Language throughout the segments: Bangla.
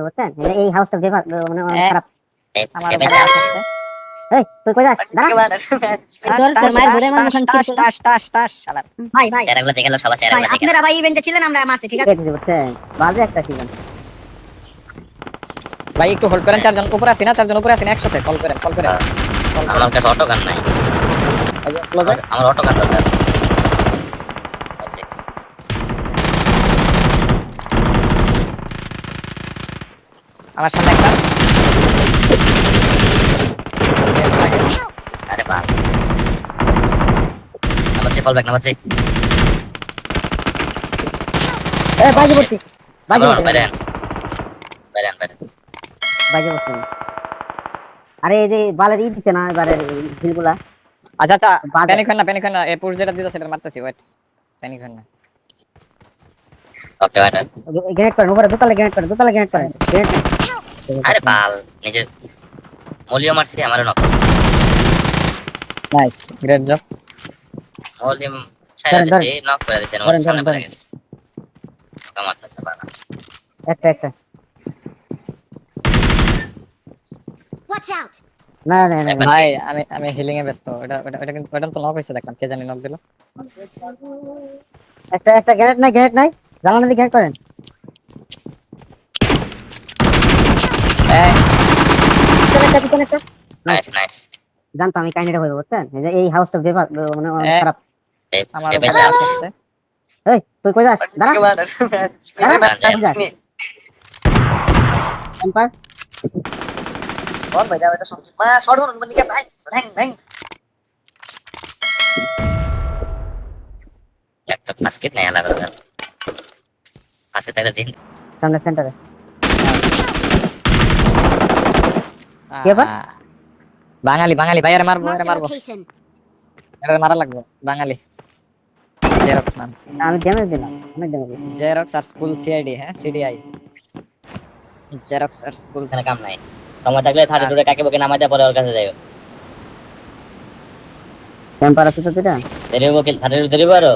বুঝছেন এই হাউসটা বেকার মানে অনেক খারাপ। আমার উপরে আসছে। এই তুই কই যাস দাঁড়া তোর মায়ের ঘুরে আমার মুখান কি শালা ভাই ভাই চেহারাগুলো দেখে লোক সবার ভাই চেহারাগুলো দেখে আপনারা ভাই ইভেন্টে ছিলেন আমরা মারছি ঠিক আছে বুঝছেন বাজে একটা সিজন ভাই একটু হোল্ড করেন, চারজন উপরে আছি না, চারজন উপরে আছি না, একসাথে কল করেন আমার কাছে অটো গান নাই। এই যে ক্লোজার আমার অটো গান দরকার আছে। আমার সামনে একটা আরে বাপ নামাচ্ছে কল ব্যাক নামাচ্ছে এ বাজে পড়ছি বাজে পড়ছি বেরেন বেরেন বেরেন বাজে পড়ছি আরে এই যে বালের দিচ্ছে না বালের হিলগুলা আচ্ছা আচ্ছা বাজে। প্যানিক হন না এই পুশ যেটা দিতেছে সেটা মারতেছি, ওয়েট প্যানিক হন না। ওকে ওয়েট গ্রেনেড করেন উপরে দোতলা গ্রেনেড করেন আরে বাল নিজে মলিও মারছি আমারও নক করছে নাইস গ্রেট জব। মলিও ছাইরা দিছে নক করে দিছে আমার সামনে পড়ে গেছে আমার কাছে বানা একটা Watch out! না না না ভাই আমি হিলিং এ ব্যস্ত। ওটা কিন্তু ওটা তো নক হইছে, দেখলাম কে জানি নক দিল। একটা গ্রেনেড নাই জানালা দিয়ে গ্রেনেড করেন পিছনে একটা নাইস নাইস জানতাম আমি কাহিনীটা হইব বুঝছেন এই হাউসটা বেকার মানে অনেক খারাপ আমার উপরে আসছে। এই তুই কই যাস দাঁড়া এম্পার বল ভাই যাও এটা সবজি মা শর্ট ধরুন বন্ধু ভাই ব্যাং ব্যাং একটা বাস্কেট নাই আলাদা আলাদা আছে তাহলে দিন সামনে সেন্টারে কে বা? বাঙালি ভাই আরে মারবো Marked a location. আরে মারা লাগবে বাঙালি। জেরক্স নাম, আমি ড্যামেজ দিলাম অনেক ড্যামেজ জেরক্স আর স্কুল সিআইডি, হ্যাঁ সিডিআই জেরক্স আর স্কুল। এখানে কাম নাই সময় থাকলে 32 কাকে বকে নামাই দেয়া পরে ওর কাছে যাইও টেম্পার আছে তো দুটা দেরিও বকে 32 দেরিও আরো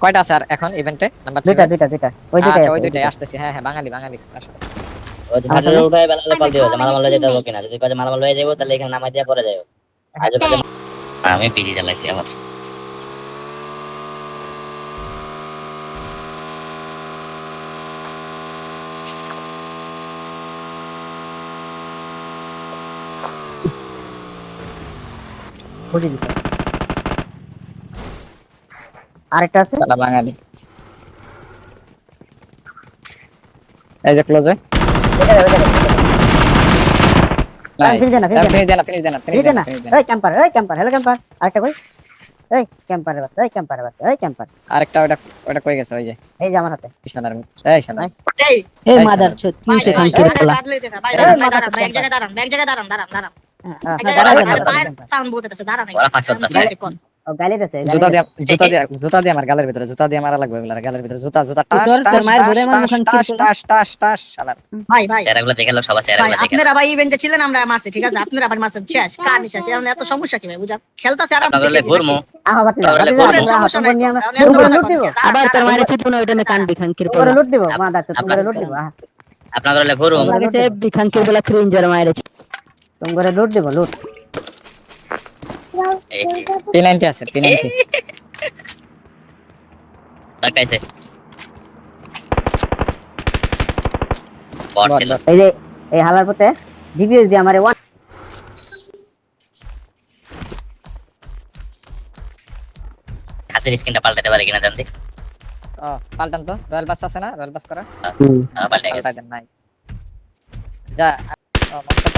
কয়টা আছে আর এখন ইভেন্টে নাম্বার দুটা ওই দুটাই আচ্ছা ওই আছে, দুইটাই আসতেছে। হ্যাঁ বাঙালি আসতেছে। ওই 32 উঠায় বেলালে কল দিও যে মালামাল লয়ে যেতে হবে কিনা যদি কয় যে মালামাল লয়ে যাবো তাহলে এখানে নামাই দেয়া পরে যাইও আজ ওকে আমি পিজি চালাইছি আবার বুঝে দিতে আরেকটা আছে তারা বাঙালি। এই যে ক্লোজে ফিনিশ দেনা ফিনিশ দেনা। এই ক্যাম্পার হ্যালো ক্যাম্পার আরেকটা কই এই ক্যাম্পারের বাচ্চা এই ক্যাম্পার আরেকটা ওটা কই গেছে? ওই যে এই যে আমার হাতে কৃষ্ণার এই শোনা এই মাদার চোদ কি সেখান থেকে বলা ওরা পাঁচ করতেছে ও গালি দিতেছে জুতা দিয়ে আমার গালের ভিতরে জুতা দিয়ে মারা লাগবে এগুলা গালের ভিতরে জুতা তোর মায়ের ঘুরে আমার মুখান কি টাস শালা ভাই চেহারাগুলো দেখে লোক সবার চেহারাগুলো দেখে আপনারা ভাই ইভেন্টে ছিলেন আমরা মারছি ঠিক আছে আপনারা আবার মারছেন শেষ কার শেষ এখন এত সমস্যা কি ভাই বুঝা খেলতাছে আর আপনাদের ঘুরমু আবার তোর মায়ের চিপন ওইটানে কান বিখানকির পরে লুট দিব মাদার চোদ তোমরা লুট দিব আপনাদের ঘুরমু লাগেছে বিখানকির বলা ক্রিঞ্জার মায়ের তোমরা লুট দিব লুট এই P90 আছে P90 লাগাইছে বট ছিল এই যে এই হালার পথে ডিভিএস দিয়ে আমারে ওয়ান হাতের স্ক্রিনটা পাল্টাতে পারে কিনা জানতে ও পাল্টান তো রয়্যাল পাস আছে না রয়্যাল পাস করা পাল্টে গেছে পাল্টাই দেন নাইস যা ও মনটা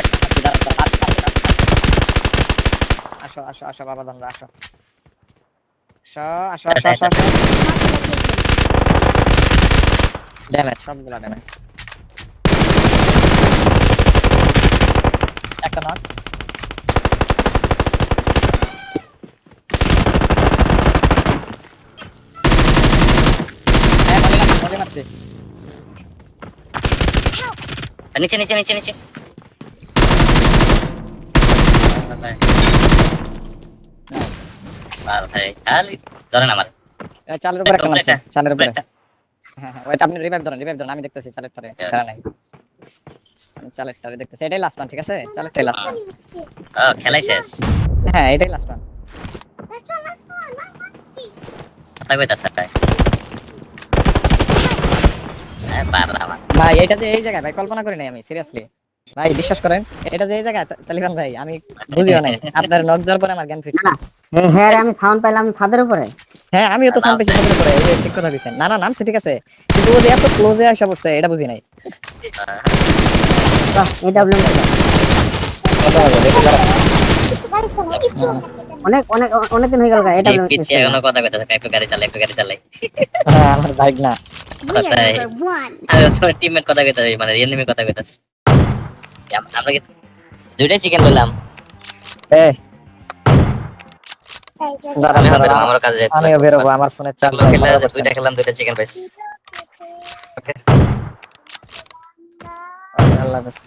আসো বাবা তোমরা আসো ড্যামেজ সবগুলা ড্যামেজ একটা নক মনে মারছে নিচে নিচে নিচে নিচে ভাই খালি ধরেন আমার চালের উপরে একটা মারছে চালের উপরে হ্যাঁ হ্যাঁ, ওইটা আপনি রিভাইভ ধরেন আমি দেখতেছি চালের টারে খেলা নাই, আমি চালের টারে দেখতেছি, এটাই লাস্ট রান, ঠিক আছে চালেরটাই লাস্ট রান। ও খেলাই শেষ। হ্যাঁ এটাই লাস্ট রান। কথা কইতাছে ভাই। পারলাম না। ভাই এটা যে এই জায়গায় ভাই কল্পনা করি নাই আমি সিরিয়াসলি, ভাই বিশ্বাস করেন এটা যে এই জায়গায় তালিবান ভাই আমি বুঝিও নাই, আপনার নক দেওয়ার পরে আমার জ্ঞান ফিরছে। না না হ্যাঁ রে, আমি সাউন্ড পাইলাম ছাদের উপরে। হ্যাঁ আমিও তো সাউন্ড পেয়েছি ছাদের উপরে, এই যে ঠিক কথা কইছেন, না না নামছে ঠিক আছে, কিন্তু ও যে এত ক্লোজে আসা পড়ছে এটা বুঝি নাই। বাহ এডব্লিউ অনেক অনেক অনেক দিন হয়ে গেল জিপ এডব্লিউ পিছে এখনো কথা কইতাছে একটু গাড়ি চালাই। হ্যাঁ আমার বাইক না। We are Okay. number one. আর সবার টিমমেট কথা কইতাছে মানে এনিমি কথা কইতাছে। আমরা কি দুইটাই চিকেন লইলাম। এ দাঁড়ান আমি দাঁড়ান, আমার কাছে যেতে আমিও বেরোবো, আমার ফোনে চার্জ চারলো খেলে দুইটা খেলাম দুইটা চিকেন পাইছি। ওকে আল্লাহ হাফেজ।